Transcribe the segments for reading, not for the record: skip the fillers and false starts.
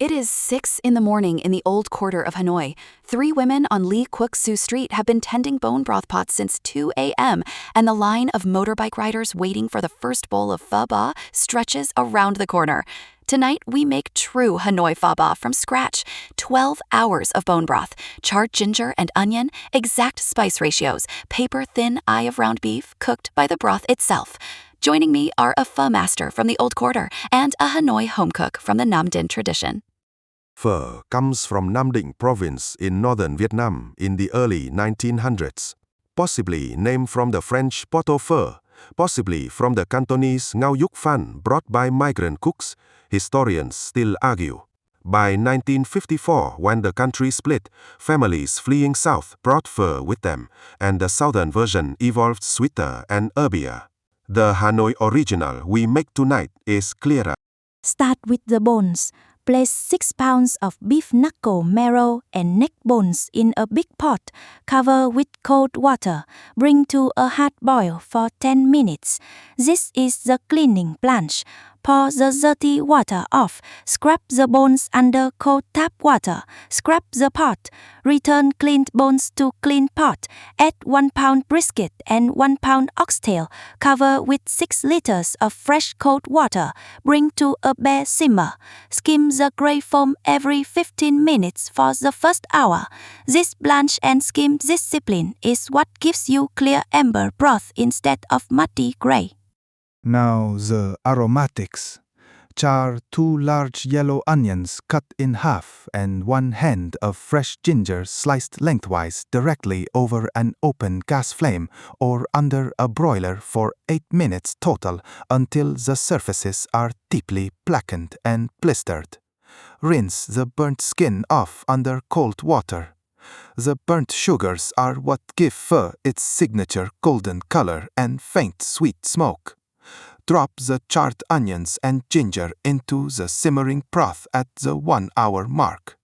It is 6 in the morning in the Old Quarter of Hanoi. 3 women on Lý Quốc Sư Street have been tending bone broth pots since 2 a.m., and the line of motorbike riders waiting for the first bowl of pho ba stretches around the corner. Tonight, we make true Hanoi pho ba from scratch. 12 hours of bone broth, charred ginger and onion, exact spice ratios, paper-thin eye of round beef cooked by the broth itself. Joining me are a pho master from the Old Quarter and a Hanoi home cook from the Nam Định tradition. Phở comes from Nam Định province in northern Vietnam in the early 1900s, possibly named from the French pot au feu, possibly from the Cantonese ngao yuk phan brought by migrant cooks. Historians still argue. By 1954, when the country split, families fleeing south brought phở with them, and the southern version evolved sweeter and herbier. The Hanoi original we make tonight is clearer. Start with the bones. Place 6 pounds of beef knuckle marrow and neck bones in a big pot. Cover with cold water. Bring to a hard boil for 10 minutes. This is the cleaning planche. Pour the dirty water off. Scrub the bones under cold tap water. Scrub the pot. Return cleaned bones to clean pot. Add 1 pound brisket and 1 pound oxtail. Cover with 6 liters of fresh cold water. Bring to a bare simmer. Skim the gray foam every 15 minutes for the first hour. This blanch and skim discipline is what gives you clear amber broth instead of muddy gray. Now the aromatics. Char 2 large yellow onions cut in half and 1 hand of fresh ginger sliced lengthwise directly over an open gas flame or under a broiler for 8 minutes total until the surfaces are deeply blackened and blistered. Rinse the burnt skin off under cold water. The burnt sugars are what give pho its signature golden color and faint sweet smoke. Drop the charred onions and ginger into the simmering broth at the 1 hour mark.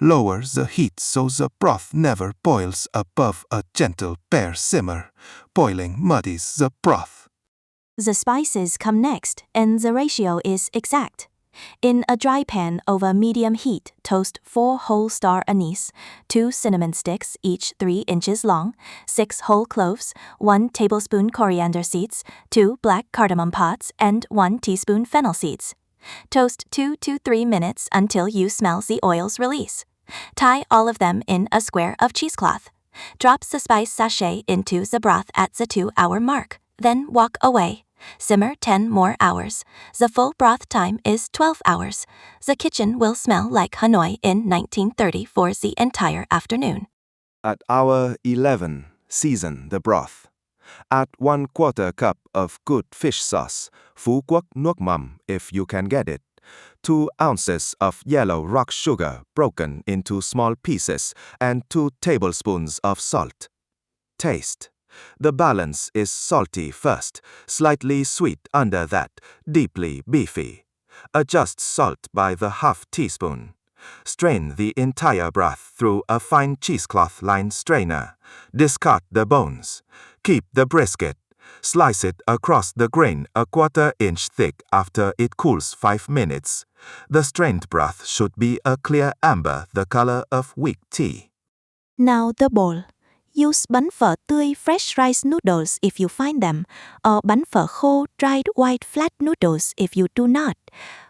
Lower the heat so the broth never boils above a gentle bare simmer. Boiling muddies the broth. The spices come next, and the ratio is exact. In a dry pan over medium heat, toast 4 whole star anise, 2 cinnamon sticks, each 3 inches long, 6 whole cloves, 1 tablespoon coriander seeds, 2 black cardamom pods, and 1 teaspoon fennel seeds. Toast 2 to 3 minutes until you smell the oils release. Tie all of them in a square of cheesecloth. Drop the spice sachet into the broth at the 2 hour mark, then walk away. Simmer 10 more hours. The full broth time is 12 hours. The kitchen will smell like Hanoi in 1930 for the entire afternoon. At hour 11, season the broth. Add 1/4 cup of good fish sauce, Phú Quốc nước mắm if you can get it. 2 ounces of yellow rock sugar broken into small pieces and 2 tablespoons of salt. Taste. The balance is salty first, slightly sweet under that, deeply beefy. Adjust salt by the half teaspoon. Strain the entire broth through a fine cheesecloth-lined strainer. Discard the bones. Keep the brisket. Slice it across the grain a 1/4 inch thick after it cools 5 minutes. The strained broth should be a clear amber, the color of weak tea. Now the bowl. Use bánh phở tươi fresh rice noodles if you find them, or bánh phở khô dried white flat noodles if you do not.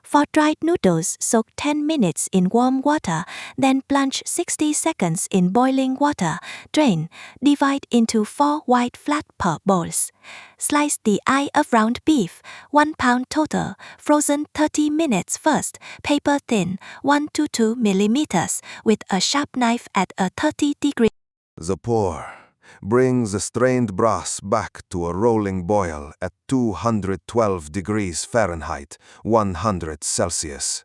For dried noodles, soak 10 minutes in warm water, then plunge 60 seconds in boiling water. Drain. Divide into 4 white flat phở bowls. Slice the eye of round beef, 1 pound total, frozen 30 minutes first, paper thin, 1 to 2 millimeters, with a sharp knife at a 30-degree. The pour. Bring the strained broth back to a rolling boil at 212 degrees Fahrenheit, 100 Celsius.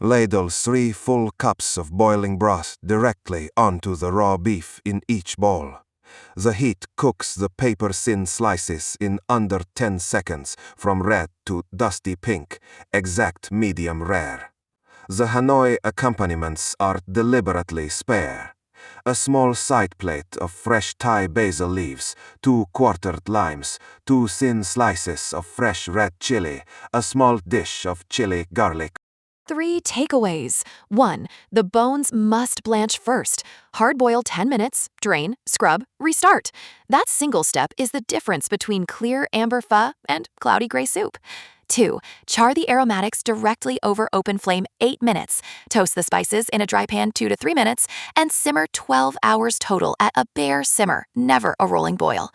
Ladle 3 full cups of boiling broth directly onto the raw beef in each bowl. The heat cooks the paper-thin slices in under 10 seconds from red to dusty pink, exact medium rare. The Hanoi accompaniments are deliberately spare. A small side plate of fresh Thai basil leaves, 2 quartered limes, 2 thin slices of fresh red chili, a small dish of chili garlic. 3 takeaways. 1. The bones must blanch first. Hard boil 10 minutes, drain, scrub, restart. That single step is the difference between clear amber pho and cloudy gray soup. 2. Char the aromatics directly over open flame 8 minutes. Toast the spices in a dry pan 2 to 3 minutes and simmer 12 hours total at a bare simmer, never a rolling boil.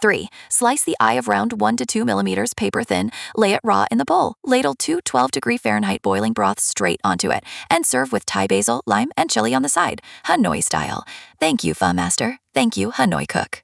3. Slice the eye of round 1 to 2 millimeters paper thin, lay it raw in the bowl, ladle 2 12-degree Fahrenheit boiling broth straight onto it, and serve with Thai basil, lime, and chili on the side, Hanoi style. Thank you, Pho Master. Thank you, Hanoi Cook.